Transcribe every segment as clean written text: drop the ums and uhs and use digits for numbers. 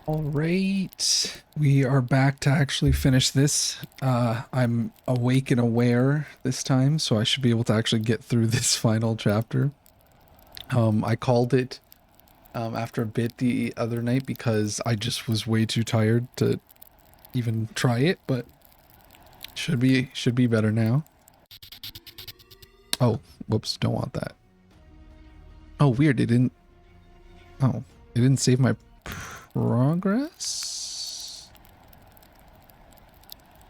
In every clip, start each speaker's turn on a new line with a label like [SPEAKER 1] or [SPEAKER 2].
[SPEAKER 1] All right, we are back to actually finish this. I'm awake and aware this time, so I should be able to actually get through this final chapter. I called it after a bit the other night because I just was way too tired to even try it, but should be better now. Oh, whoops, don't want that. Oh, weird, it didn't. Oh, it didn't save my progress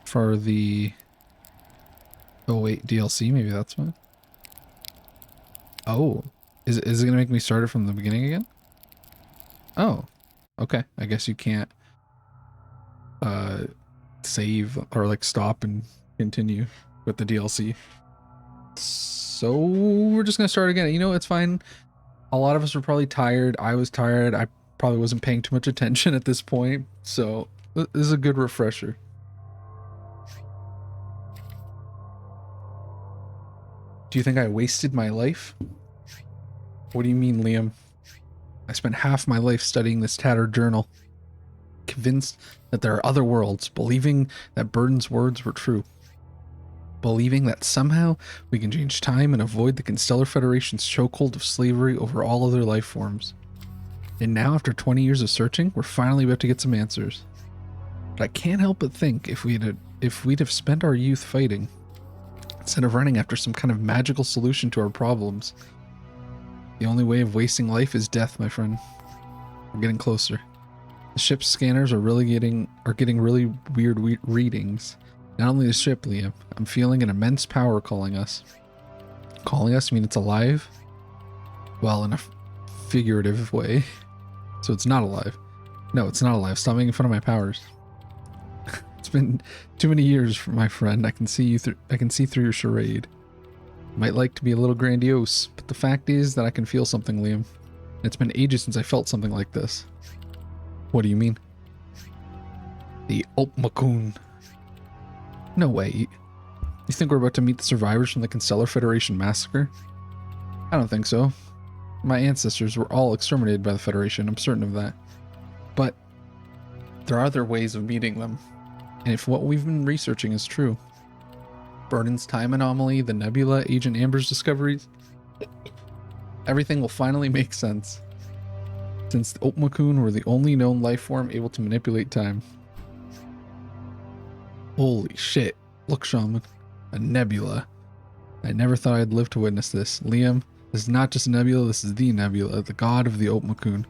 [SPEAKER 1] for the 08 DLC. Maybe that's why. Oh, is it gonna make me start it from the beginning again? Oh, okay. I guess you can't save or like stop and continue with the DLC. So we're just gonna start again. You know, it's fine. A lot of us were probably tired. I was tired. I probably wasn't paying too much attention at this point, so this is a good refresher. Do you think I wasted my life? What do you mean, Liam? I spent half my life studying this tattered journal, convinced that there are other worlds, believing that Burden's words were true, believing that somehow we can change time and avoid the Constellar Federation's chokehold of slavery over all other life forms. And now, after 20 years of searching, we're finally about to get some answers. But I can't help but think if we'd have spent our youth fighting, instead of running after some kind of magical solution to our problems, the only way of wasting life is death, my friend. We're getting closer. The ship's scanners are getting really weird readings. Not only the ship, Liam, I'm feeling an immense power calling us. Calling us? You mean it's alive? Well, in a figurative way. So it's not alive. No, it's not alive. Stop making fun of my powers. It's been too many years, my friend. I can see through your charade. Might like to be a little grandiose, but the fact is that I can feel something, Liam. It's been ages since I felt something like this. What do you mean? The Opmakun. No way. You think we're about to meet the survivors from the Constellar Federation massacre? I don't think so. My ancestors were all exterminated by the Federation, I'm certain of that. But there are other ways of meeting them. And if what we've been researching is true, Burden's time anomaly, the Nebula, Agent Amber's discoveries, everything will finally make sense. Since the Opmakun were the only known life form able to manipulate time. Holy shit. Look, Shaman. A nebula. I never thought I'd live to witness this. Liam, this is not just a nebula, this is the nebula, the god of the Opmakun.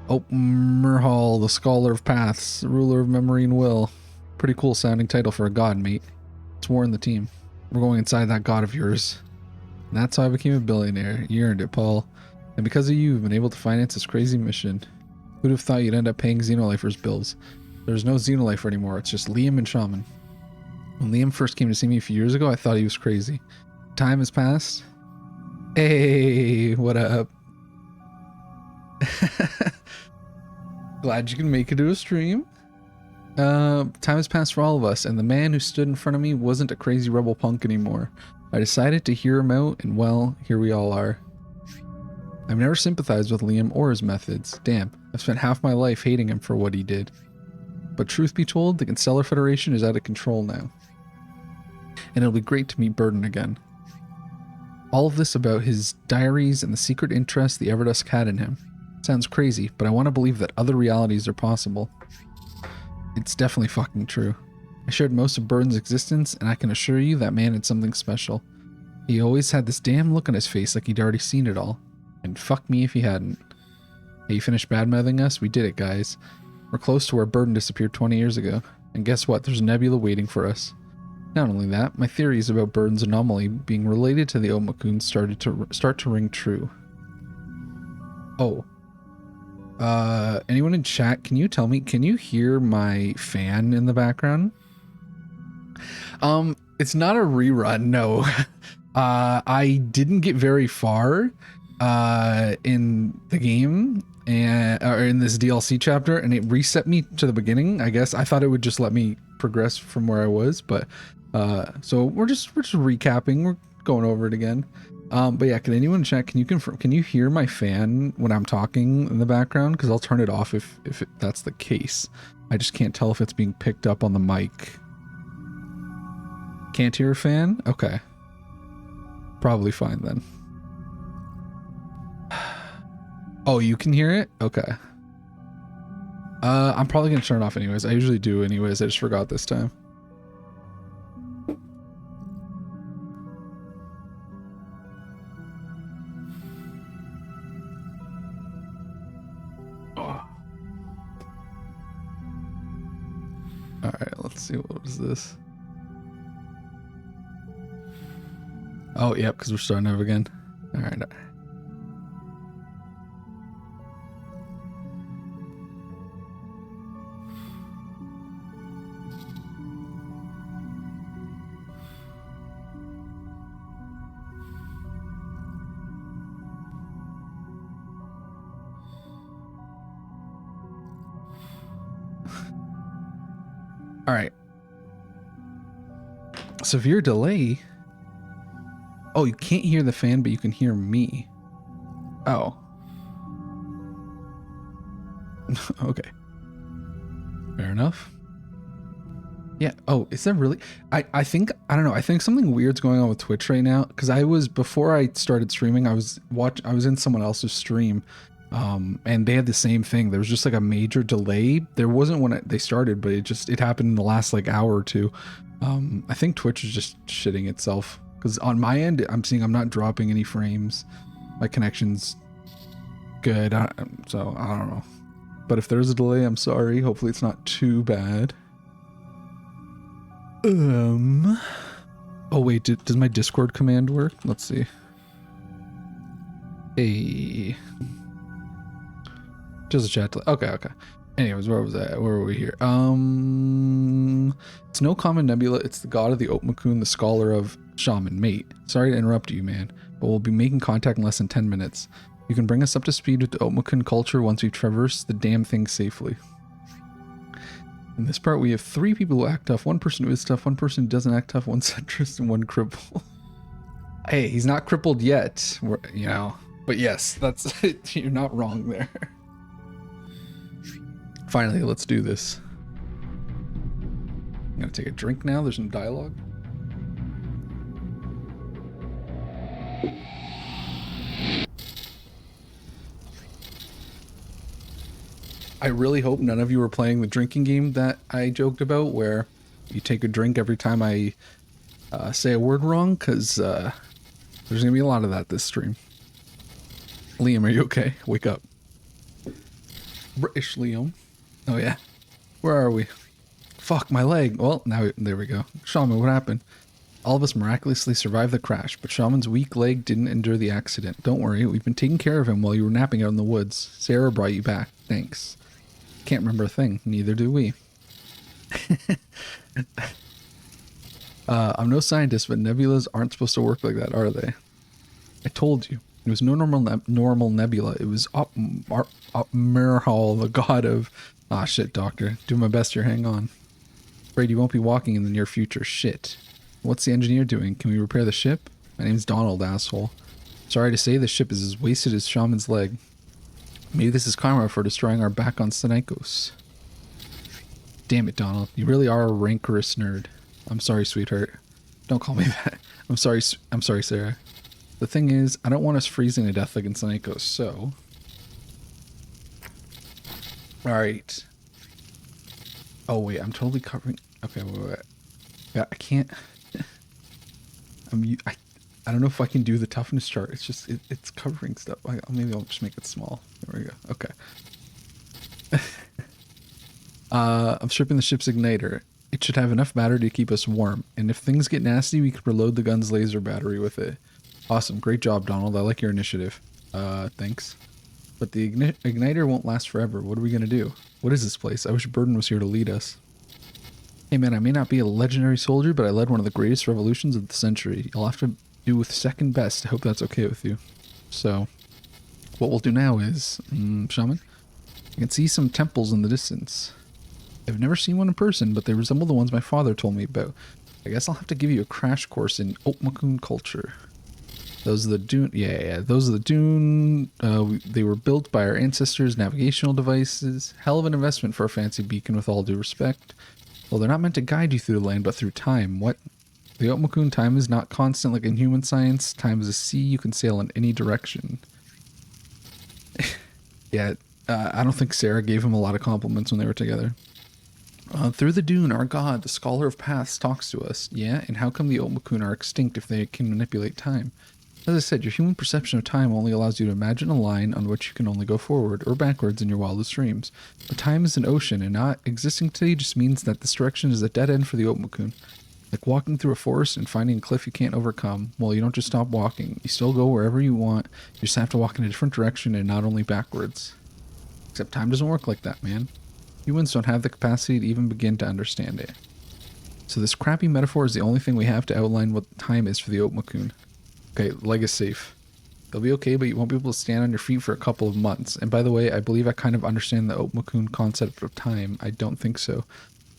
[SPEAKER 1] Opmerhal, the scholar of paths, the ruler of memory and will. Pretty cool sounding title for a god, mate. It's Warren the team. We're going inside that god of yours. And that's how I became a billionaire. You earned it, Paul. And because of you, you've been able to finance this crazy mission. Who'd have thought you'd end up paying Xenolifers' bills? There's no Xenolifer anymore, it's just Liam and Shaman. When Liam first came to see me a few years ago, I thought he was crazy. Time has passed. Hey, what up? Glad you can make it to a stream. Time has passed for all of us, and the man who stood in front of me wasn't a crazy rebel punk anymore. I decided to hear him out, and well, here we all are. I've never sympathized with Liam or his methods. Damn, I've spent half my life hating him for what he did. But truth be told, the Constellar Federation is out of control now. And it'll be great to meet Burden again. All of this about his diaries and the secret interest the Everdusk had in him. Sounds crazy, but I want to believe that other realities are possible. It's definitely fucking true. I shared most of Burden's existence, and I can assure you that man had something special. He always had this damn look on his face like he'd already seen it all. And fuck me if he hadn't. Hey, you finished badmouthing us? We did it, guys. We're close to where Burden disappeared 20 years ago. And guess what? There's a nebula waiting for us. Not only that, my theories about Burden's anomaly being related to the Opmakun start to ring true. Oh. Anyone in chat, can you tell me, can you hear my fan in the background? It's not a rerun, no. I didn't get very far in the game or in this DLC chapter, and it reset me to the beginning. I guess I thought it would just let me progress from where I was, but so we're just recapping, we're going over it again. But yeah, can anyone check? Can you confirm? Can you hear my fan when I'm talking in the background? Because I'll turn it off if that's the case. I just can't tell if it's being picked up on the mic. Can't hear a fan? Okay. Probably fine then. Oh, you can hear it? Okay. I'm probably gonna turn it off anyways. I usually do anyways. I just forgot this time. Alright, let's see. What was this? Oh, yep, because we're starting over again. Alright. Alright. Severe delay? Oh, you can't hear the fan, but you can hear me. Oh. Okay. Fair enough. Yeah. Oh, is there really? I think, I don't know. I think something weird's going on with Twitch right now. Because before I started streaming, I was in someone else's stream. And they had the same thing. There was just like a major delay. There wasn't when they started, but it happened in the last like hour or two. I think Twitch is just shitting itself. Because on my end, I'm not dropping any frames. My connection's good. So I don't know. But if there's a delay, I'm sorry. Hopefully it's not too bad. Oh wait, does my Discord command work? Let's see. Hey. Just a chat. Okay. Anyways, where was I? Where were we here? It's no common nebula. It's the god of the Oatmakun, the scholar of shaman. Mate, sorry to interrupt you, man, but we'll be making contact in less than 10 minutes. You can bring us up to speed with the Oatmakun culture once we've traversed the damn thing safely. In this part, we have 3 people who act tough, 1 person who is tough, 1 person who doesn't act tough, 1 centrist, and 1 cripple. Hey, he's not crippled yet, but yes, that's you're not wrong there. Finally, let's do this. I'm gonna take a drink now. There's some dialogue. I really hope none of you are playing the drinking game that I joked about, where you take a drink every time I say a word wrong, because there's gonna be a lot of that this stream. Liam, are you okay? Wake up. British Liam. Oh yeah. Where are we? Fuck, my leg. Well, now, there we go. Shaman, what happened? All of us miraculously survived the crash, but Shaman's weak leg didn't endure the accident. Don't worry, we've been taking care of him while you were napping out in the woods. Sarah brought you back. Thanks. Can't remember a thing. Neither do we. I'm no scientist, but nebulas aren't supposed to work like that, are they? I told you. It was no normal nebula. It was Mirhal, the god of... Ah, shit, doctor. Do my best here. Hang on. Afraid you won't be walking in the near future. Shit. What's the engineer doing? Can we repair the ship? My name's Donald, asshole. Sorry to say, the ship is as wasted as Shaman's leg. Maybe this is karma for destroying our back on Stenikos. Damn it, Donald. You really are a rancorous nerd. I'm sorry, sweetheart. Don't call me that. I'm sorry, Sarah. The thing is, I don't want us freezing to death like in Stenikos, so... Alright. Oh, wait, I'm totally covering... Okay, wait. Yeah, I can't... I don't know if I can do the toughness chart. It's just, it's covering stuff. Maybe I'll just make it small. There we go. Okay. I'm stripping the ship's igniter. It should have enough battery to keep us warm. And if things get nasty, we could reload the gun's laser battery with it. Awesome. Great job, Donald. I like your initiative. Thanks. But the igniter won't last forever. What are we going to do? What is this place? I wish Burden was here to lead us. Hey man, I may not be a legendary soldier, but I led one of the greatest revolutions of the century. You'll have to do with second best. I hope that's okay with you. So, what we'll do now is, Shaman, I can see some temples in the distance. I've never seen one in person, but they resemble the ones my father told me about. I guess I'll have to give you a crash course in Oatmakun culture. Those are the Dune. Yeah. Those are the Dune. They were built by our ancestors. Navigational devices. Hell of an investment for a fancy beacon, with all due respect. Well, they're not meant to guide you through the land, but through time. What? The Oatmakun, time is not constant like in human science. Time is a sea you can sail in any direction. Yeah, I don't think Sarah gave him a lot of compliments when they were together. Through the Dune, our god, the Scholar of Paths, talks to us. Yeah, and how come the Oatmakun are extinct if they can manipulate time? As I said, your human perception of time only allows you to imagine a line on which you can only go forward or backwards in your wildest dreams. But time is an ocean, and not existing today just means that this direction is a dead end for the Oatmakun. Like walking through a forest and finding a cliff you can't overcome. Well, you don't just stop walking. You still go wherever you want. You just have to walk in a different direction and not only backwards. Except time doesn't work like that, man. Humans don't have the capacity to even begin to understand it. So this crappy metaphor is the only thing we have to outline what time is for the Oatmakun. Okay, leg is safe. They'll be okay, but you won't be able to stand on your feet for a couple of months. And by the way, I believe I kind of understand the Oatmakun concept of time. I don't think so.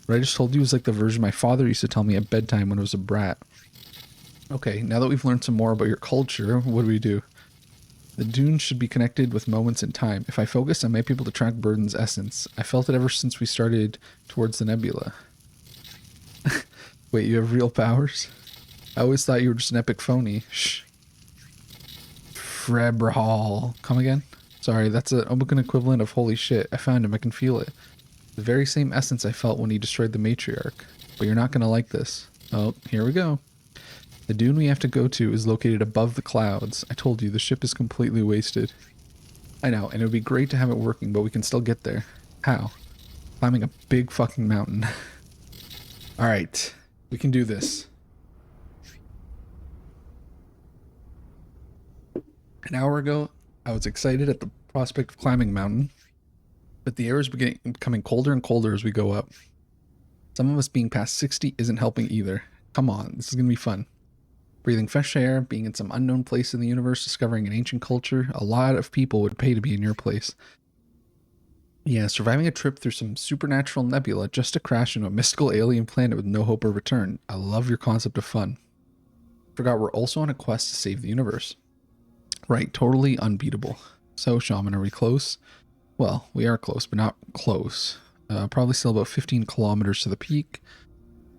[SPEAKER 1] What I just told you is like the version my father used to tell me at bedtime when I was a brat. Okay, now that we've learned some more about your culture, what do we do? The Dune should be connected with moments in time. If I focus, I might be able to track Burden's essence. I felt it ever since we started towards the nebula. Wait, you have real powers? I always thought you were just an epic phony. Shh. Frebrahal. Come again? Sorry, that's an Oatmakun equivalent of holy shit. I found him. I can feel it. The very same essence I felt when he destroyed the matriarch. But you're not going to like this. Oh, here we go. The dune we have to go to is located above the clouds. I told you, the ship is completely wasted. I know, and it would be great to have it working, but we can still get there. How? Climbing a big fucking mountain. Alright, we can do this. An hour ago, I was excited at the prospect of climbing a mountain, but the air is becoming colder and colder as we go up. Some of us being past 60 isn't helping either. Come on, this is going to be fun. Breathing fresh air, being in some unknown place in the universe, discovering an ancient culture, a lot of people would pay to be in your place. Yeah, surviving a trip through some supernatural nebula just to crash into a mystical alien planet with no hope of return. I love your concept of fun. Forgot we're also on a quest to save the universe. Right, totally unbeatable. So, Shaman, are we close? Well, we are close, but not close. Probably still about 15 kilometers to the peak.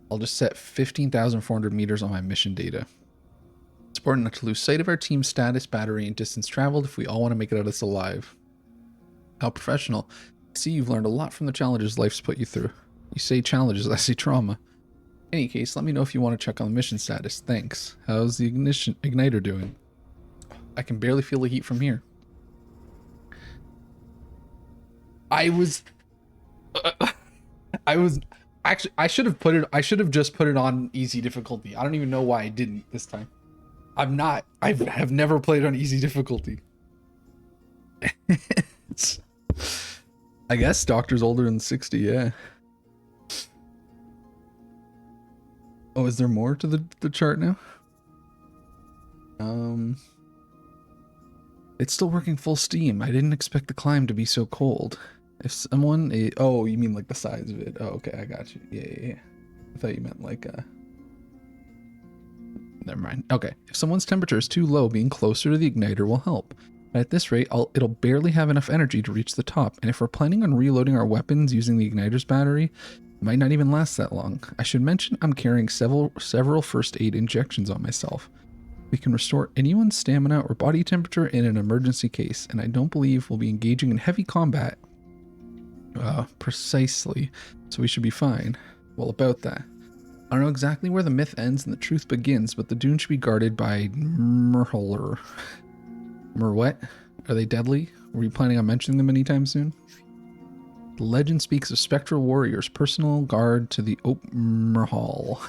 [SPEAKER 1] I'll just set 15,400 meters on my mission data. It's important not to lose sight of our team's status, battery, and distance traveled if we all want to make it out of this alive. How professional. I see you've learned a lot from the challenges life's put you through. You say challenges, I say trauma. In any case, let me know if you want to check on the mission status. Thanks. How's the igniter doing? I can barely feel the heat from here. Actually, I should have just put it on easy difficulty. I don't even know why I didn't this time. I have never played on easy difficulty. I guess Doctor's older than 60, yeah. Oh, is there more to the chart now? It's still working full steam. I didn't expect the climb to be so cold. If someone... oh, you mean like the size of it. Oh, okay, I got you. Yeah. I thought you meant like... Never mind. Okay, if someone's temperature is too low, being closer to the igniter will help. But at this rate, it'll barely have enough energy to reach the top, and if we're planning on reloading our weapons using the igniter's battery, it might not even last that long. I should mention I'm carrying several first aid injections on myself. We can restore anyone's stamina or body temperature in an emergency case, and I don't believe we'll be engaging in heavy combat. Precisely. So we should be fine. Well, about that. I don't know exactly where the myth ends and the truth begins, but the dune should be guarded by Murhler. What? Are they deadly? Were you planning on mentioning them anytime soon? The legend speaks of spectral warriors, personal guard to the Oatmerhal.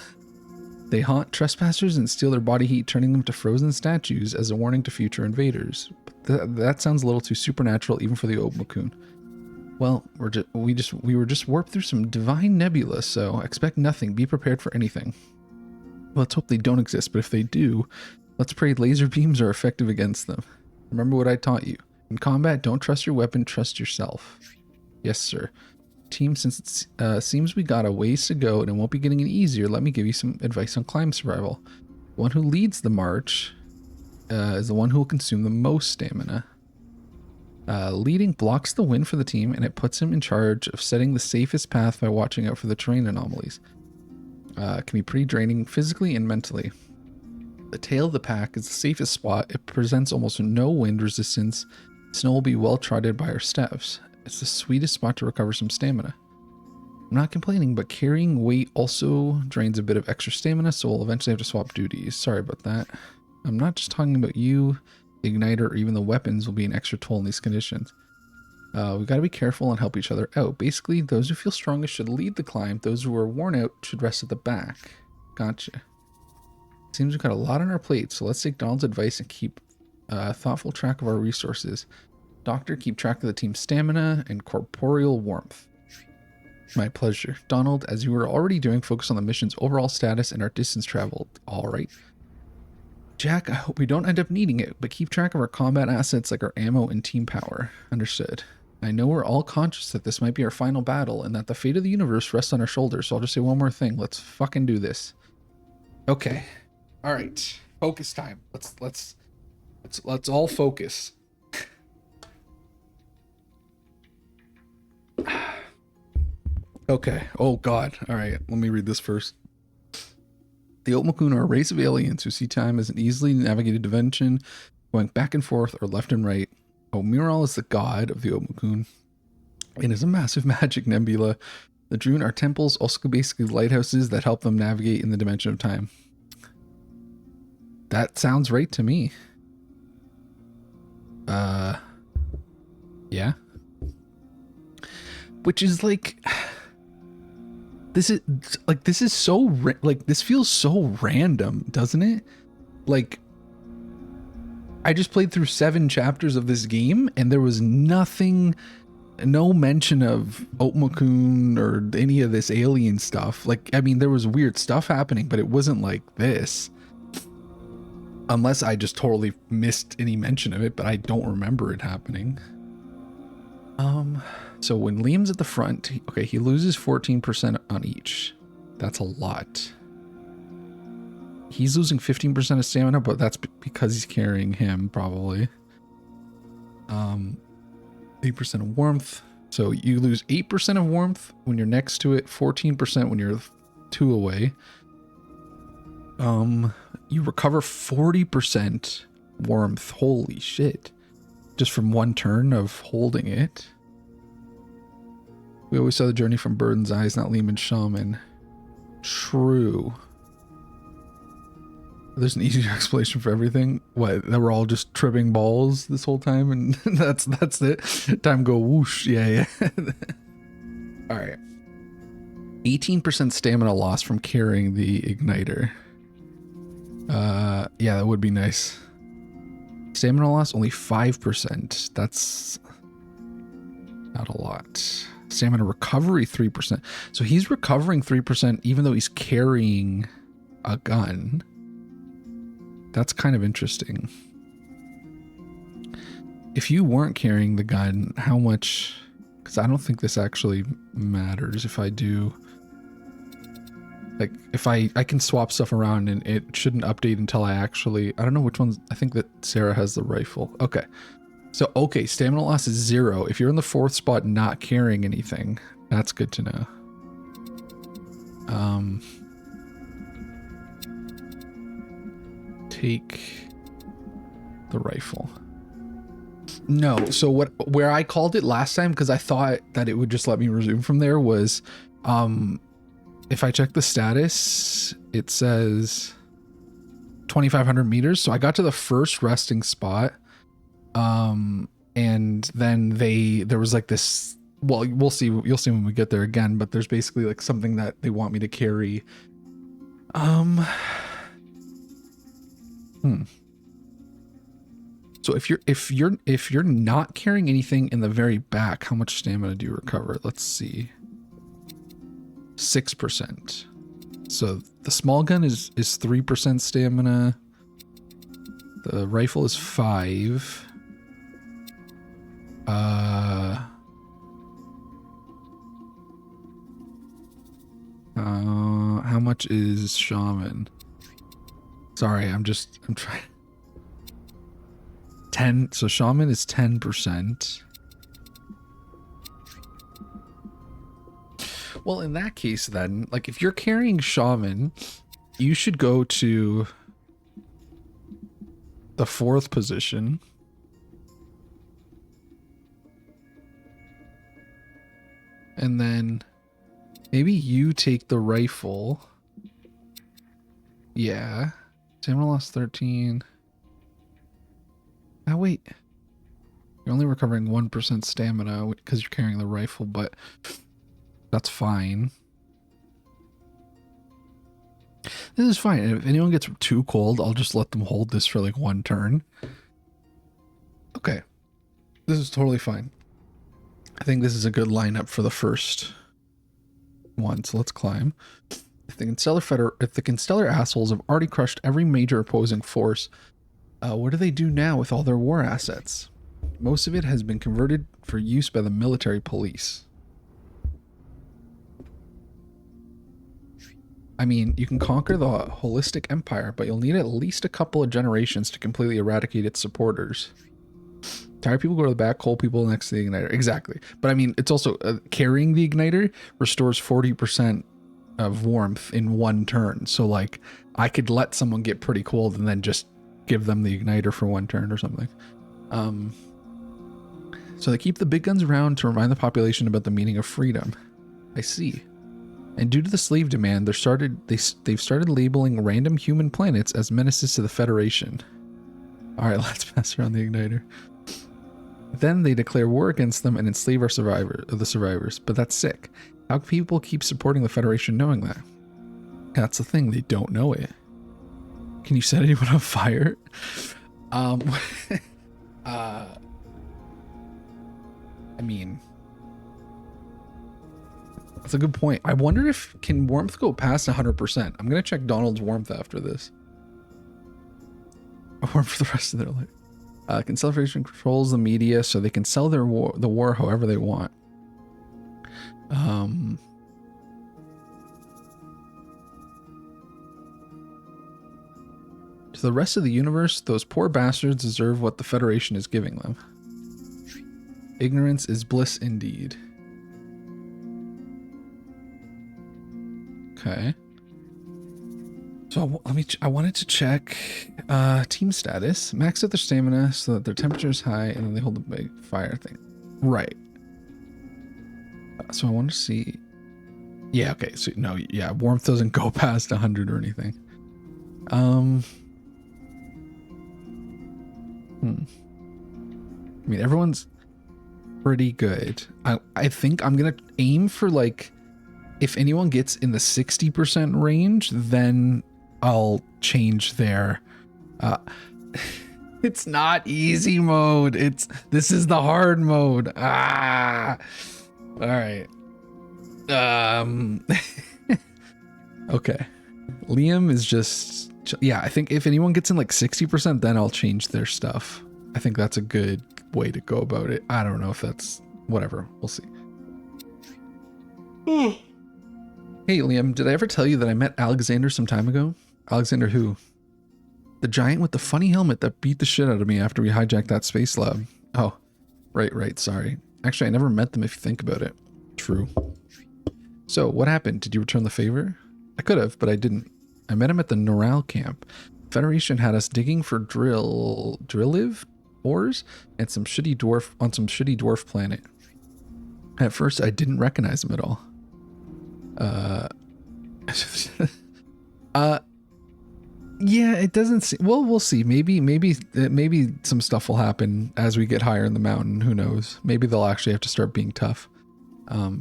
[SPEAKER 1] They haunt trespassers and steal their body heat, turning them to frozen statues as a warning to future invaders. But that sounds a little too supernatural even for the Oatmakun. Well, we were just warped through some divine nebula, so expect nothing. Be prepared for anything. Let's hope they don't exist, but if they do, let's pray laser beams are effective against them. Remember what I taught you. In combat, don't trust your weapon, trust yourself. Yes, sir. Team, since it seems we got a ways to go and it won't be getting any easier, let me give you some advice on climb survival. The one who leads the march is the one who will consume the most stamina. Leading blocks the win for the team, and it puts him in charge of setting the safest path by watching out for the terrain anomalies. Can be pretty draining physically and mentally. The tail of the pack is the safest spot. It presents almost no wind resistance. Snow will be well trotted by our steps. It's the sweetest spot to recover some stamina. I'm not complaining, but carrying weight also drains a bit of extra stamina, so we'll eventually have to swap duties. Sorry about that. I'm not just talking about you. The igniter or even the weapons will be an extra toll in these conditions. We've got to be careful and help each other out. Basically, those who feel strongest should lead the climb. Those who are worn out should rest at the back. Gotcha. Seems we've got a lot on our plate, so let's take Donald's advice and keep thoughtful track of our resources. Doctor, keep track of the team's stamina and corporeal warmth. My pleasure. Donald, as you were already doing, focus on the mission's overall status and our distance traveled. All right. Jack, I hope we don't end up needing it, but keep track of our combat assets like our ammo and team power. Understood. I know we're all conscious that this might be our final battle and that the fate of the universe rests on our shoulders, so I'll just say one more thing. Let's fucking do this. Okay. All right. Focus time. Let's all focus. Okay. Oh god. All right. Let me read this first. The Oatmakun are a race of aliens who see time as an easily navigated dimension, going back and forth or left and right. Omiral is the god of the Oatmakun and is a massive magic nebula. The Droon are temples, also basically lighthouses that help them navigate in the dimension of time. That sounds right to me. Yeah. Which is like... This is so this feels so random, doesn't it? Like, I just played through 7 chapters of this game and there was nothing, no mention of Oatmakun or any of this alien stuff. Like, I mean, there was weird stuff happening, but it wasn't like this. Unless I just totally missed any mention of it, but I don't remember it happening. So when Liam's at the front, okay, he loses 14% on each. That's a lot. He's losing 15% of stamina, but that's because he's carrying him, probably. 8% of warmth. So you lose 8% of warmth when you're next to it, 14% when you're 2 away. You recover 40% warmth. Holy shit. Just from one turn of holding it. We always saw the journey from Burden's eyes, not Lehman's shaman. True. There's an easier explanation for everything. What, that we're all just tripping balls this whole time and that's it. Time go whoosh. Yeah. All right. 18% stamina loss from carrying the igniter. Yeah, that would be nice. Stamina loss only 5%. That's not a lot. Stamina recovery 3%. So he's recovering 3% even though he's carrying a gun. That's kind of interesting. If you weren't carrying the gun, how much... Because I don't think this actually matters if I do... Like, if I can swap stuff around and it shouldn't update until I actually... I don't know which ones... I think that Sarah has the rifle. Okay. So, okay, stamina loss is 0. If you're in the 4th spot not carrying anything, that's good to know. Take the rifle. No, so where I called it last time, because I thought that it would just let me resume from there, was if I check the status, it says 2,500 meters. So I got to the first resting spot. And then there was like this, well, you'll see when we get there again, but there's basically like something that they want me to carry. So if you're not carrying anything in the very back, how much stamina do you recover? Let's see. 6%. So the small gun is 3% stamina. The rifle is 5. How much is shaman? Sorry, I'm trying. 10. So shaman is 10%. Well, in that case, then, like, if you're carrying shaman, you should go to the 4th position. And then maybe you take the rifle. Yeah. Stamina loss 13. Oh, wait. You're only recovering 1% stamina because you're carrying the rifle, but that's fine. This is fine. If anyone gets too cold, I'll just let them hold this for like 1 turn. Okay. This is totally fine. I think this is a good lineup for the first one. So let's climb. If the Constellar assholes have already crushed every major opposing force, what do they do now with all their war assets? Most of it has been converted for use by the military police. I mean, you can conquer the holistic empire, but you'll need at least a couple of generations to completely eradicate its supporters. Tired people go to the back, cold people next to the igniter. Exactly. But I mean, it's also carrying the igniter restores 40% of warmth in 1 turn. So like I could let someone get pretty cold and then just give them the igniter for 1 turn or something. So they keep the big guns around to remind the population about the meaning of freedom. I see. And due to the slave demand, they've started labeling random human planets as menaces to the Federation. All right, let's pass around the igniter. Then they declare war against them and enslave the survivors. But that's sick. How can people keep supporting the Federation knowing that? That's the thing, they don't know it. Can you set anyone on fire? I mean, that's a good point. I wonder if can warmth go past 100%. I'm gonna check Donald's warmth after this. Warm for the rest of their life. Constellation controls the media, so they can sell the war however they want. To the rest of the universe, those poor bastards deserve what the Federation is giving them. Ignorance is bliss indeed. Okay. So I wanted to check team status. Max out their stamina so that their temperature is high and then they hold the big fire thing. Right. So I want to see. Yeah, okay. So no, yeah, warmth doesn't go past 100 or anything. I mean, everyone's pretty good. I think I'm gonna aim for like, if anyone gets in the 60% range, then I'll change their it's not easy mode. This is the hard mode. All right. Okay. Liam is just, yeah, I think if anyone gets in like 60%, then I'll change their stuff. I think that's a good way to go about it. I don't know if that's whatever. We'll see. Hey, Liam, did I ever tell you that I met Alexander some time ago? Alexander who? The giant with the funny helmet that beat the shit out of me after we hijacked that space lab. Oh, right, sorry. Actually, I never met them if you think about it. True. So, what happened? Did you return the favor? I could have, but I didn't. I met him at the Noral camp. Federation had us digging for drilliv ores and some shitty dwarf planet. At first, I didn't recognize him at all. Yeah, it doesn't seem, well, we'll see. Maybe some stuff will happen as we get higher in the mountain. Who knows? Maybe they'll actually have to start being tough.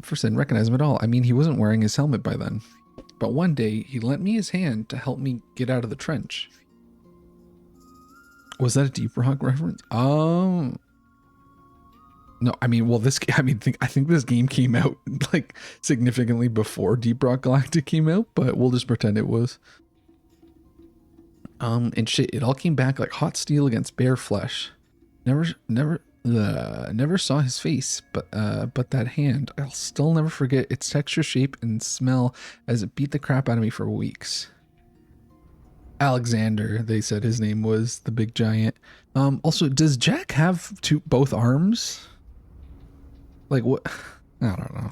[SPEAKER 1] First, I didn't recognize him at all. I mean, he wasn't wearing his helmet by then. But one day, he lent me his hand to help me get out of the trench. Was that a Deep Rock reference? No, I mean, well, I think this game came out like significantly before Deep Rock Galactic came out, but we'll just pretend it was. And shit, it all came back like hot steel against bare flesh. Never saw his face, but that hand, I'll still never forget its texture, shape, and smell as it beat the crap out of me for weeks. Alexander, they said his name was, the big giant. Also, does Jack have both arms? Like what? I don't know.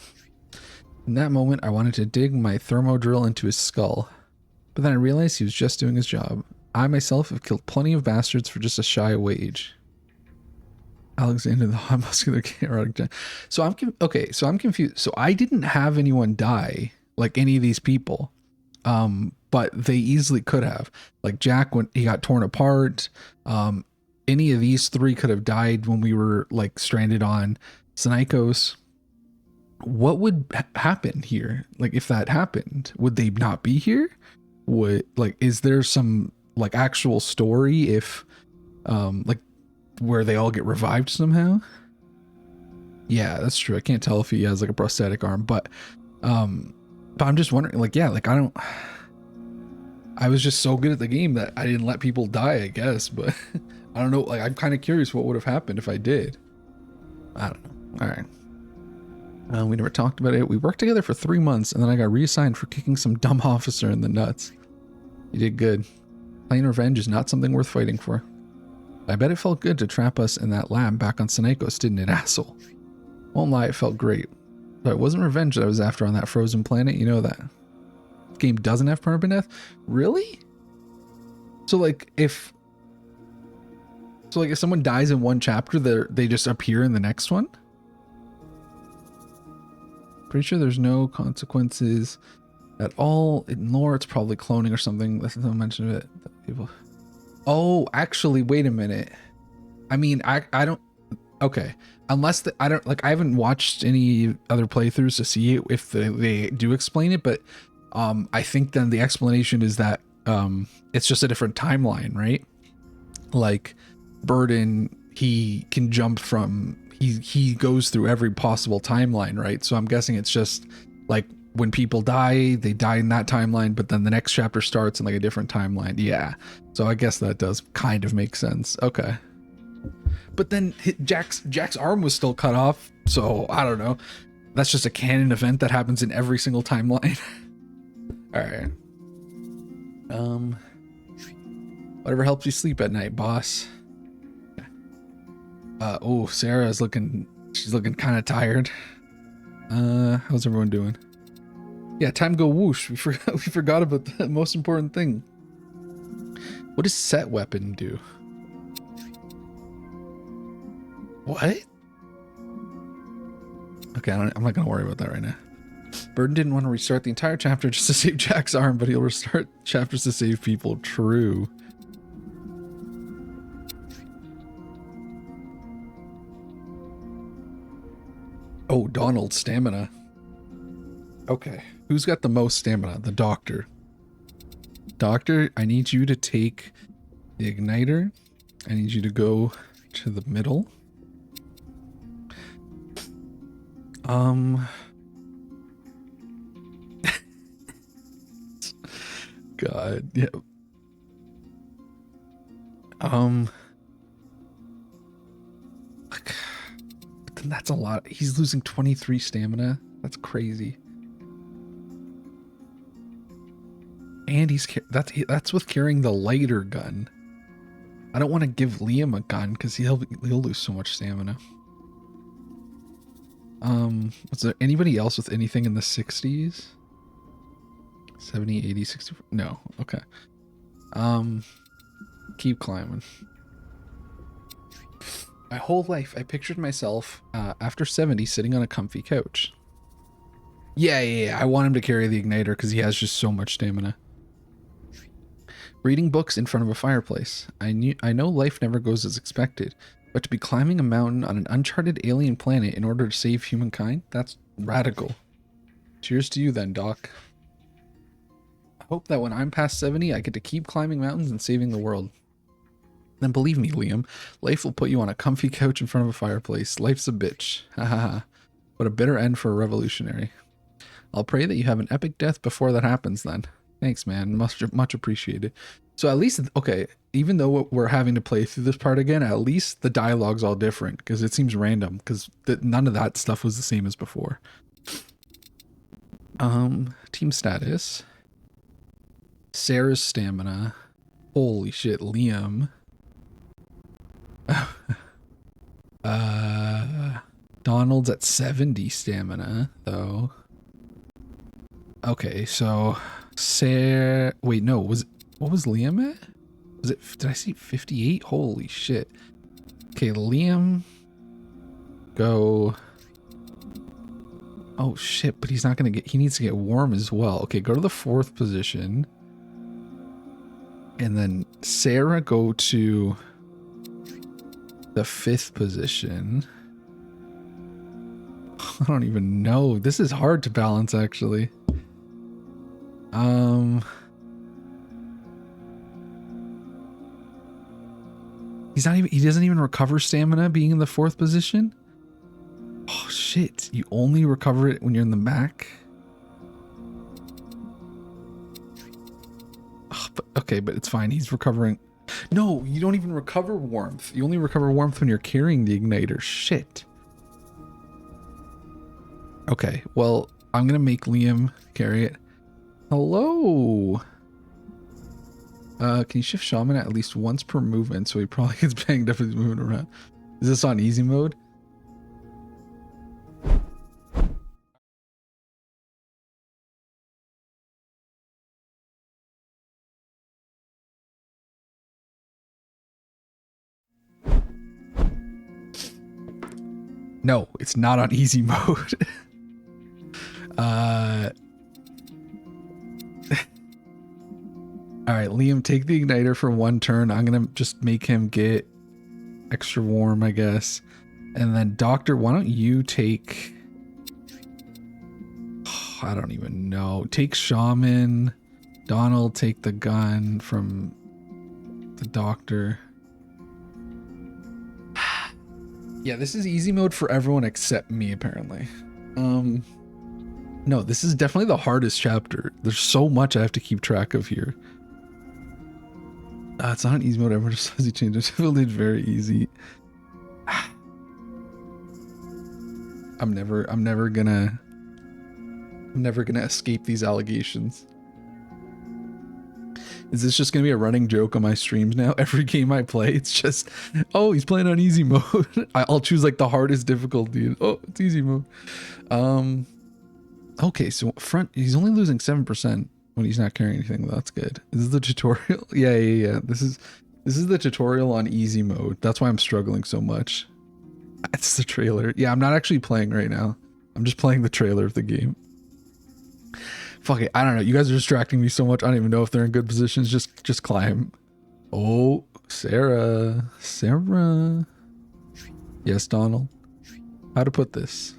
[SPEAKER 1] In that moment, I wanted to dig my thermo drill into his skull, but then I realized he was just doing his job. I myself have killed plenty of bastards for just a shy wage. Alexander the hot muscular chaotic giant. So okay. So I'm confused. So I didn't have anyone die like any of these people, but they easily could have. Like Jack, when he got torn apart, any of these three could have died when we were like stranded on Synchos. What would happen here? Like if that happened, would they not be here? Would like is there some like actual story if like where they all get revived somehow? Yeah, that's true. I can't tell if he has like a prosthetic arm, but I'm just wondering, like, yeah, like I was just so good at the game that I didn't let people die, I guess, but I don't know, like I'm kind of curious what would have happened if I did. I don't know. All right. We never talked about it. We worked together for 3 months, and then I got reassigned for kicking some dumb officer in the nuts. You did good. Plain revenge is not something worth fighting for. I bet it felt good to trap us in that lab back on Synchos, didn't it, asshole? Won't lie, it felt great. But it wasn't revenge that I was after on that frozen planet, you know that. This game doesn't have permanent death? Really? So like if someone dies in one chapter, they just appear in the next one? Pretty sure there's no consequences at all. In lore, it's probably cloning or something. There's no mention of it. People. Oh, actually, wait a minute. I mean, I don't. Okay, unless I don't like. I haven't watched any other playthroughs to see if they do explain it, but I think then the explanation is that it's just a different timeline, right? Like Burden, he can jump from. He goes through every possible timeline, right? So I'm guessing it's just like when people die, they die in that timeline, but then the next chapter starts in like a different timeline. Yeah. So I guess that does kind of make sense. Okay. But then Jack's arm was still cut off, so I don't know. That's just a canon event that happens in every single timeline. All right. Whatever helps you sleep at night, boss. Oh, Sarah's looking, she's looking kind of tired. How's everyone doing? Yeah, time go whoosh. We forgot about the most important thing. What does set weapon do? What? Okay, I'm not gonna worry about that right now. Burden didn't want to restart the entire chapter just to save Jack's arm, but he'll restart chapters to save people. True. Oh, Donald's stamina. Okay. Who's got the most stamina? The doctor. Doctor, I need you to take the igniter. I need you to go to the middle. God, yeah. But then that's a lot. He's losing 23 stamina. That's crazy. And that's with carrying the lighter gun. I don't want to give Liam a gun because he'll lose so much stamina. Was there anybody else with anything in the 60s? 70, 80, 60? No. Okay. Keep climbing. My whole life, I pictured myself after 70 sitting on a comfy couch. Yeah. I want him to carry the igniter because he has just so much stamina. Reading books in front of a fireplace. I know life never goes as expected, but to be climbing a mountain on an uncharted alien planet in order to save humankind, that's radical. Cheers to you then, Doc. I hope that when I'm past 70, I get to keep climbing mountains and saving the world. Then believe me, Liam, life will put you on a comfy couch in front of a fireplace. Life's a bitch. Ha ha ha. What a bitter end for a revolutionary. I'll pray that you have an epic death before that happens then. Thanks, man. Much appreciated. So at least, okay, even though we're having to play through this part again, at least the dialogue's all different because it seems random because none of that stuff was the same as before. Team status. Sarah's stamina. Holy shit, Liam. Donald's at 70 stamina, though. Okay, so Sarah. Wait, no, what was Liam at? Was it, did I see 58? Holy shit. Okay, Liam. Go. Oh shit, but he's not gonna get, he needs to get warm as well. Okay, go to the 4th position. And then Sarah, go to the 5th position. I don't even know. This is hard to balance, actually. He's not even, he doesn't even recover stamina being in the 4th position. Oh shit, you only recover it when you're in the back. Oh, but, okay, but it's fine. He's recovering. No, you don't even recover warmth. You only recover warmth when you're carrying the igniter. Shit. Okay, well, I'm gonna make Liam carry it. Hello. Can you shift Shaman at least once per movement so he probably gets banged up as he's moving around? Is this on easy mode? No, it's not on easy mode. Alright, Liam, take the igniter for 1 turn. I'm gonna just make him get extra warm, I guess. And then Doctor, why don't you take... Oh, I don't even know. Take Shaman. Donald, take the gun from the Doctor. Yeah, this is easy mode for everyone except me, apparently. No, this is definitely the hardest chapter. There's so much I have to keep track of here. It's not an easy mode. Everyone just says he changed his village very easy. I'm never gonna escape these allegations. Is this just gonna be a running joke on my streams now? Every game I play, it's just, oh, he's playing on easy mode. I'll choose like the hardest difficulty. And, oh, it's easy mode. Okay, so front, he's only losing 7% when he's not carrying anything. That's good. This is the tutorial. Yeah. This is the tutorial on easy mode. That's why I'm struggling so much. That's the trailer. Yeah, I'm not actually playing right now. I'm just playing the trailer of the game. Fuck it, I don't know. You guys are distracting me so much. I don't even know if they're in good positions. Just climb. Oh, Sarah. Yes, Donald. How to put this?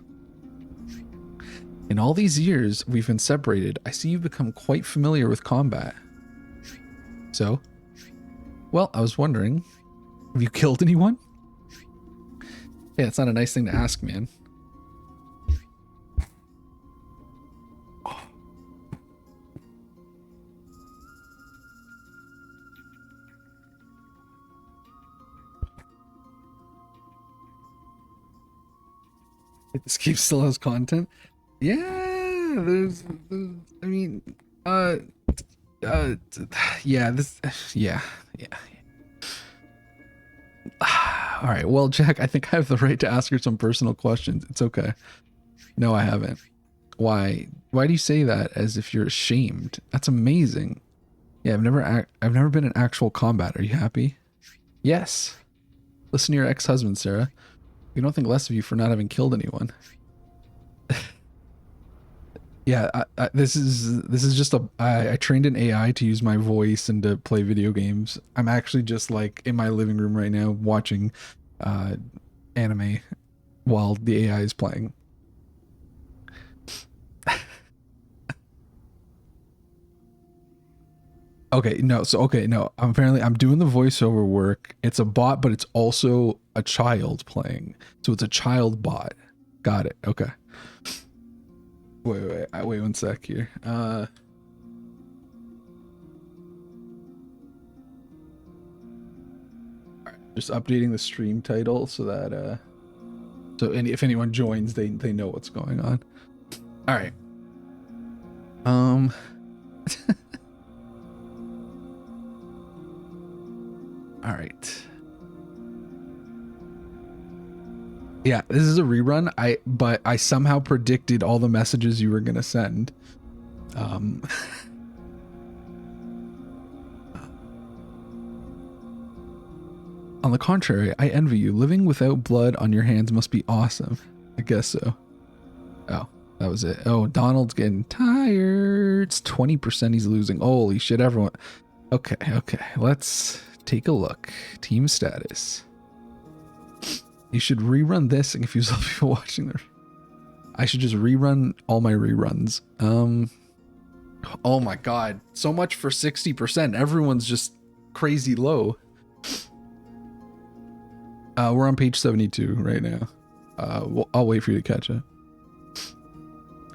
[SPEAKER 1] In all these years we've been separated, I see you've become quite familiar with combat. So? Well, I was wondering, have you killed anyone? Yeah, it's not a nice thing to ask, man. This game still has content? Yeah, there's I mean, yeah, yeah. All right, well, Jack, I think I have the right to ask her some personal questions. It's okay. No, I haven't. Why do you say that as if you're ashamed? That's amazing. Yeah, I've never been in actual combat. Are you happy? Yes. Listen to your ex-husband, Sarah. We don't think less of you for not having killed anyone. Yeah, this is just I trained an AI to use my voice and to play video games. I'm actually just like in my living room right now watching anime while the AI is playing. Okay, no, apparently I'm doing the voiceover work. It's a bot, but it's also a child playing. So it's a child bot. Got it. Okay. Wait 1 sec here. Just updating the stream title so that if anyone joins, they know what's going on. All right. All right. Yeah, this is a rerun. But I somehow predicted all the messages you were gonna send. On the contrary, I envy you. Living without blood on your hands must be awesome. I guess so. Oh, that was it. Oh, Donald's getting tired. It's 20% he's losing. Holy shit, everyone. Okay, let's take a look. Team status. You should rerun this and confuse all people watching there. I should just rerun all my reruns. Oh my god, so much for 60%. Everyone's just crazy low. We're on page 72 right now. I'll wait for you to catch it.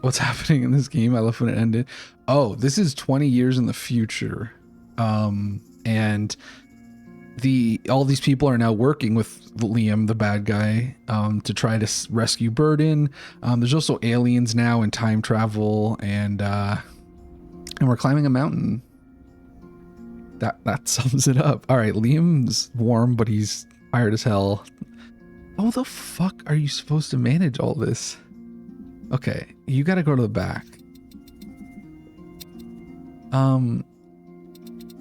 [SPEAKER 1] What's happening in this game? I love when it ended. Oh, this is 20 years in the future. And all these people are now working with Liam, the bad guy, to try to rescue Burden. There's also aliens now and time travel, and we're climbing a mountain. That sums it up. All right, Liam's warm, but he's tired as hell. How the fuck are you supposed to manage all this? Okay, you gotta go to the back.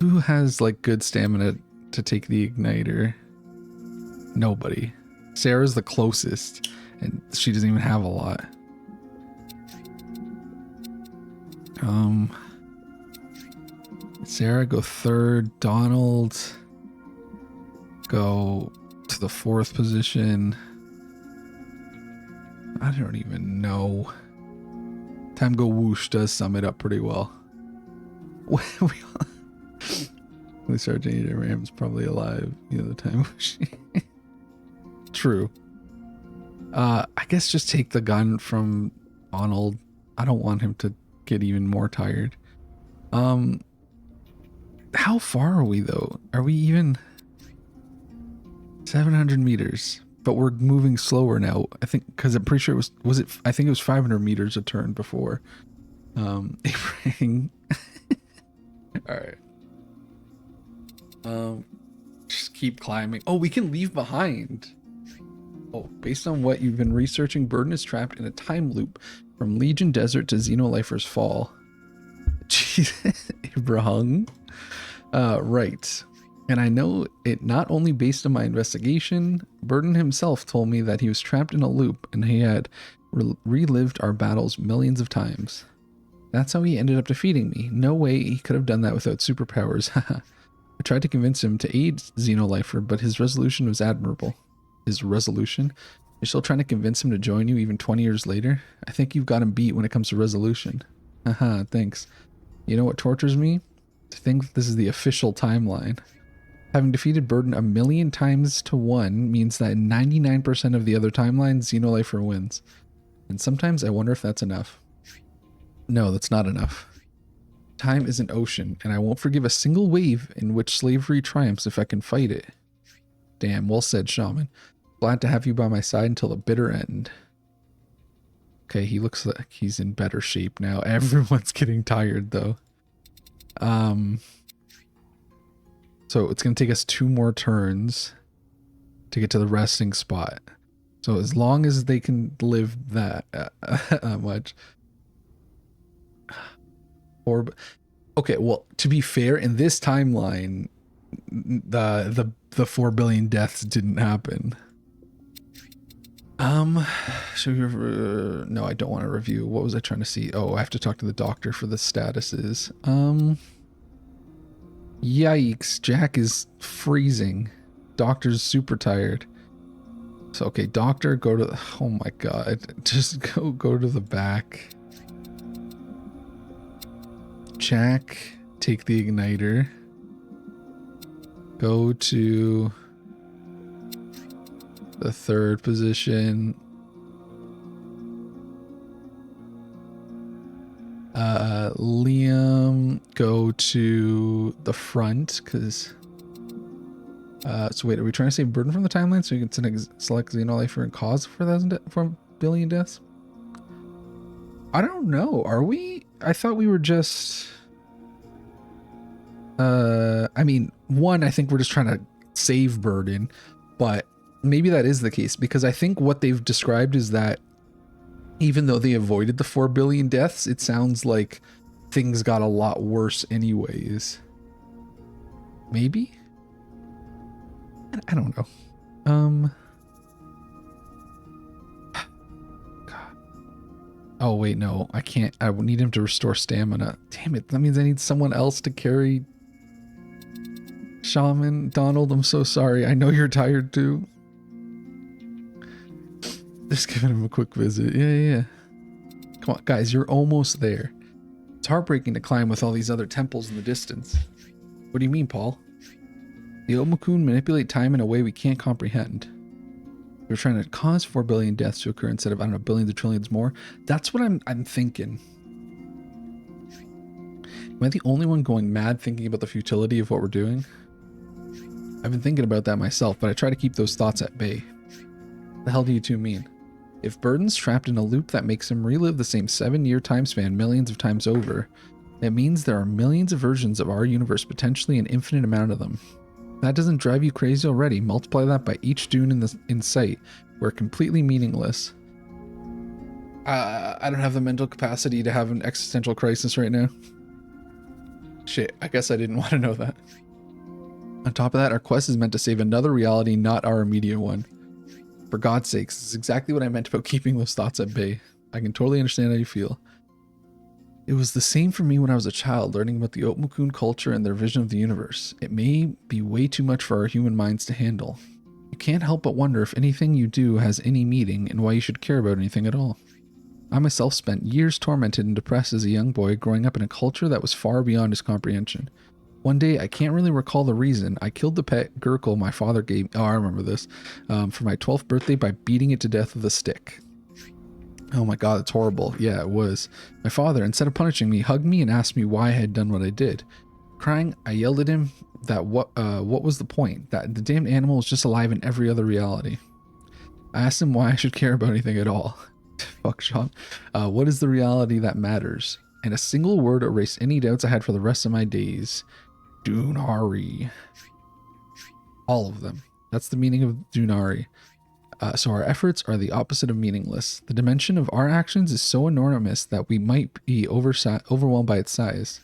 [SPEAKER 1] Who has like good stamina to take the igniter? Nobody. Sarah's the closest, and she doesn't even have a lot. Sarah, go third. Donald, go to the fourth position. I don't even know. Time Go Whoosh does sum it up pretty well. Sergeant Ada Ram's probably alive the other time. True. I guess just take the gun from Donald. I don't want him to get even more tired. How far are we though? Are we even 700 meters? But we're moving slower now. I think because I'm pretty sure it was I think it was 500 meters a turn before. Abraham. All right. Just keep climbing. Oh, we can leave behind. Oh, based on what you've been researching, Burden is trapped in a time loop from Legion Desert to Xenolifer's Fall. Jesus, Abraham. Right. And I know it not only based on my investigation. Burden himself told me that he was trapped in a loop and he had relived our battles millions of times. That's how he ended up defeating me. No way he could have done that without superpowers. I tried to convince him to aid Xenolifer, but his resolution was admirable. His resolution? You're still trying to convince him to join you even 20 years later? I think you've got him beat when it comes to resolution. Haha, thanks. You know what tortures me? To think this is the official timeline. Having defeated Burden 1,000,000 times to 1 means that in 99% of the other timelines, Xenolifer wins. And sometimes I wonder if that's enough. No, that's not enough. Time is an ocean, and I won't forgive a single wave in which slavery triumphs if I can fight it. Damn, well said, Shaman. Glad to have you by my side until the bitter end. Okay, he looks like he's in better shape now. Everyone's getting tired, though. So it's going to take us 2 more turns to get to the resting spot. So as long as they can live that much. Okay, well, to be fair, in this timeline, the 4 billion deaths didn't happen. Should we no, I don't want to review. What was I trying to see? Oh, I have to talk to the doctor for the statuses. Yikes, Jack is freezing. Doctor's super tired. So, okay, doctor, go to the, oh my god, just go to the back. Jack, take the igniter. Go to the third position. Liam, go to the front, because so wait, are we trying to save Burden from the timeline so you can select Xenolifer and cause 4 billion deaths? I don't know. Are we? I thought we were just I mean, one, I think we're just trying to save Burden, but maybe that is the case, because I think what they've described is that even though they avoided the 4 billion deaths, it sounds like things got a lot worse anyways. Maybe? I don't know. God. Oh wait, no, I can't. I need him to restore stamina. Damn it, that means I need someone else to carry Shaman. Donald, I'm so sorry. I know you're tired too. Just giving him a quick visit. Yeah. Come on, guys, you're almost there. It's heartbreaking to climb with all these other temples in the distance. What do you mean, Paul? The Omakun manipulate time in a way we can't comprehend. They're trying to cause 4 billion deaths to occur instead of, I don't know, billions or trillions more. That's what I'm thinking. Am I the only one going mad thinking about the futility of what we're doing? I've been thinking about that myself, but I try to keep those thoughts at bay. What the hell do you two mean? If Burden's trapped in a loop that makes him relive the same 7-year time span millions of times over, it means there are millions of versions of our universe, potentially an infinite amount of them. If that doesn't drive you crazy already, multiply that by each dune in sight. We're completely meaningless. I don't have the mental capacity to have an existential crisis right now. Shit, I guess I didn't want to know that. On top of that, our quest is meant to save another reality, not our immediate one. For God's sakes, this is exactly what I meant about keeping those thoughts at bay. I can totally understand how you feel. It was the same for me when I was a child, learning about the Omakun culture and their vision of the universe. It may be way too much for our human minds to handle. You can't help but wonder if anything you do has any meaning and why you should care about anything at all. I myself spent years tormented and depressed as a young boy, growing up in a culture that was far beyond his comprehension. One day, I can't really recall the reason, I killed the pet Gurkle my father gave me, oh, I remember this, for my 12th birthday by beating it to death with a stick. Oh my god, it's horrible. Yeah, it was. My father, instead of punishing me, hugged me and asked me why I had done what I did. Crying, I yelled at him that what was the point? That the damned animal was just alive in every other reality. I asked him why I should care about anything at all. Fuck, Sean. What is the reality that matters? And a single word erased any doubts I had for the rest of my days. Dunari. All of them. That's the meaning of Dunari. So our efforts are the opposite of meaningless. The dimension of our actions is so enormous that we might be overwhelmed by its size.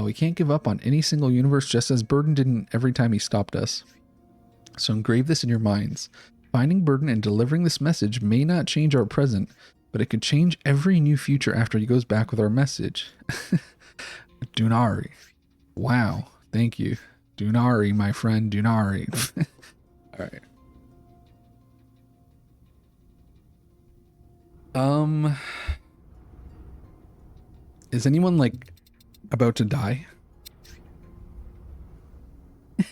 [SPEAKER 1] We can't give up on any single universe, just as Burden didn't every time he stopped us. So engrave this in your minds. Finding Burden and delivering this message may not change our present, but it could change every new future after he goes back with our message. Dunari. Wow. Thank you. Dunari, my friend. Dunari. All right. Is anyone like about to die?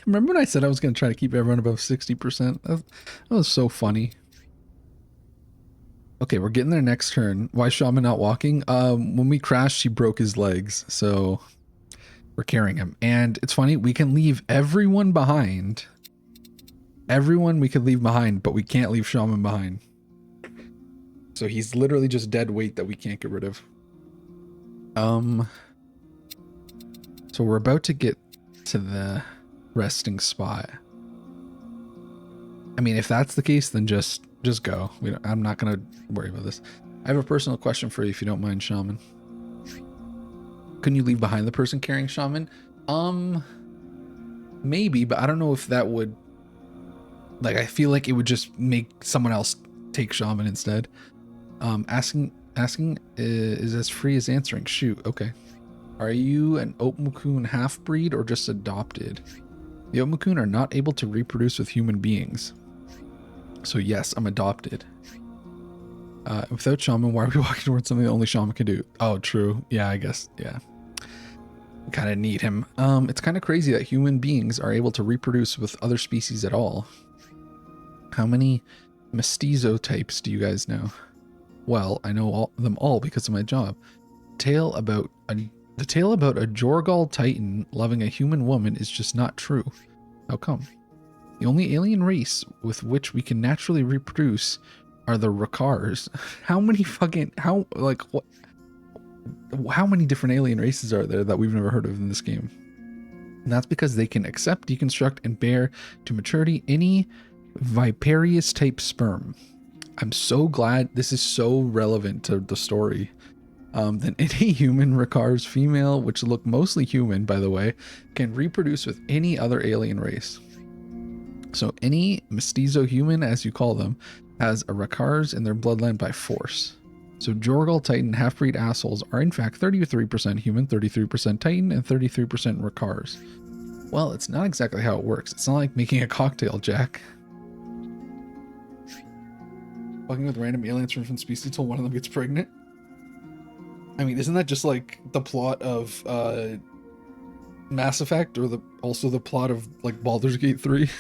[SPEAKER 1] Remember when I said I was going to try to keep everyone above 60%? That was so funny. Okay, we're getting there next turn. Why is Shaman not walking? When we crashed, he broke his legs, so we're carrying him. And it's funny, we can leave everyone behind. Everyone we could leave behind, but we can't leave Shaman behind. So he's literally just dead weight that we can't get rid of. So we're about to get to the resting spot. I mean, if that's the case, then just go. I'm not gonna worry about this. I have a personal question for you, if you don't mind, Shaman. Couldn't you leave behind the person carrying Shaman? Maybe, but I don't know if that would, like, I feel like it would just make someone else take Shaman instead. Asking is as free as answering. Shoot, okay. Are you an Omakun half-breed or just adopted? The Omakun are not able to reproduce with human beings. So yes, I'm adopted. Without Shaman, why are we walking towards something that only Shaman can do? Oh, true. Yeah, I guess. Yeah. Kind of need him. It's kind of crazy that human beings are able to reproduce with other species at all. How many mestizo types do you guys know? Well, I know them all because of my job. The tale about a Jorgal Titan loving a human woman is just not true. How come? The only alien race with which we can naturally reproduce are the Rakars. How many many different alien races are there that we've never heard of in this game? And that's because they can accept, deconstruct, and bear to maturity any viperious type sperm. I'm so glad this is so relevant to the story. Then any human Rakar's female, which look mostly human, by the way, can reproduce with any other alien race. So any mestizo human, as you call them, has a Rakar's in their bloodline by force. So Jorgal Titan half-breed assholes are in fact 33% human, 33% Titan, and 33% Rakar's. Well, it's not exactly how it works. It's not like making a cocktail, Jack. Fucking with random aliens from different species till one of them gets pregnant. I mean, isn't that just like the plot of Mass Effect, or also the plot of like Baldur's Gate 3?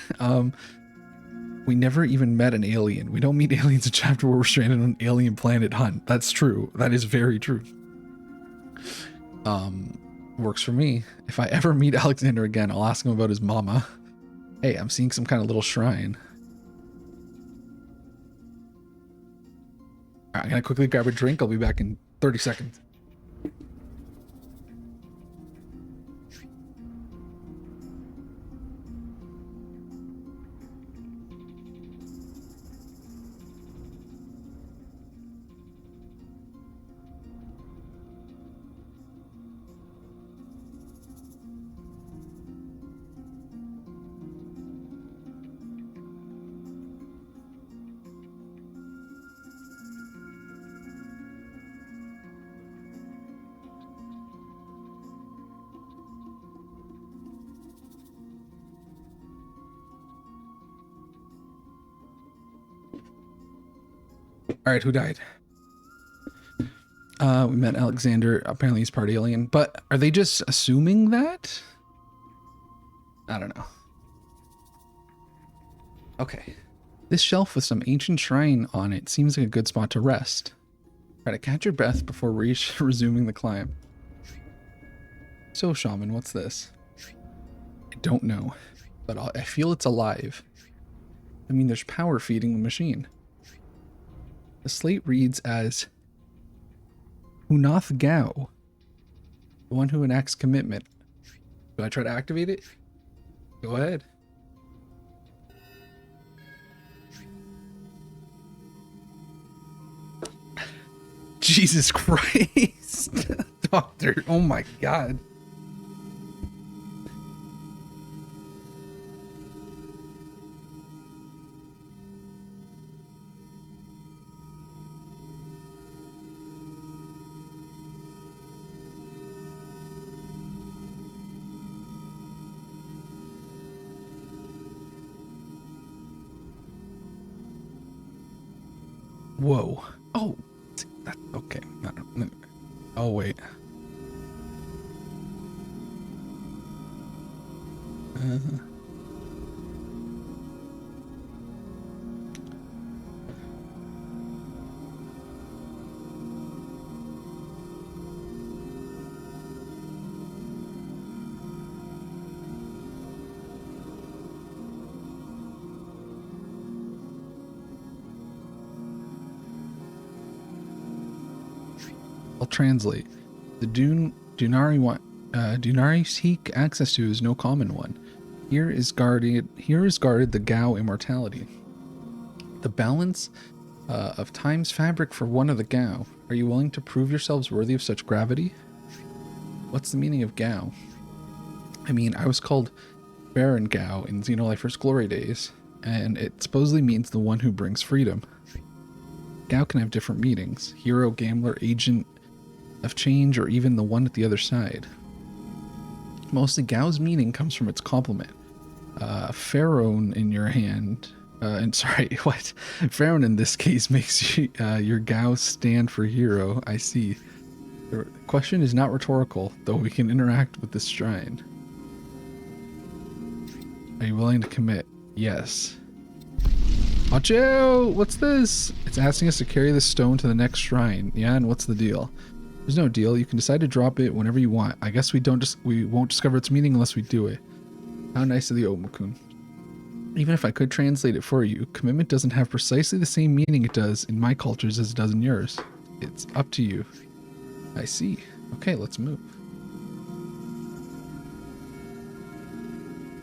[SPEAKER 1] We never even met an alien. We don't meet aliens in chapter where we're stranded on an alien planet hunt. That's true. That is very true. Works for me. If I ever meet Alexander again, I'll ask him about his mama. Hey, I'm seeing some kind of little shrine. All right, I'm gonna quickly grab a drink. I'll be back in 30 seconds. All right, who died? We met Alexander. Apparently he's part alien, but are they just assuming that? I don't know. Okay. This shelf with some ancient shrine on it seems like a good spot to rest. Try to catch your breath before resuming the climb. So, Shaman, what's this? I don't know, but I feel it's alive. I mean, there's power feeding the machine. The slate reads as Hunath Gao, the one who enacts commitment. Do I try to activate it? Go ahead. Jesus Christ, Doctor, oh my God. Whoa. Oh, that's okay. No. Oh, wait. I'll translate. The Dunari seek access to is no common one. Here is guarded the Gao immortality. The balance of time's fabric for one of the Gao. Are you willing to prove yourselves worthy of such gravity? What's the meaning of Gao? I mean, I was called Baron Gao in Xenoblade First Glory days, and it supposedly means the one who brings freedom. Gao can have different meanings. Hero, gambler, agent of change, or even the one at the other side. Mostly Gao's meaning comes from its complement. Pharaoh in your hand, and sorry, what? Pharaoh in this case makes you, your Gao stand for hero. I see. The question is not rhetorical, though we can interact with this shrine. Are you willing to commit? Yes. Watch out! What's this? It's asking us to carry this stone to the next shrine. Yeah, and what's the deal? There's no deal. You can decide to drop it whenever you want. I guess we won't discover its meaning unless we do it. How nice of the Omokun. Even if I could translate it for you, commitment doesn't have precisely the same meaning it does in my cultures as it does in yours. It's up to you. I see. Okay, let's move.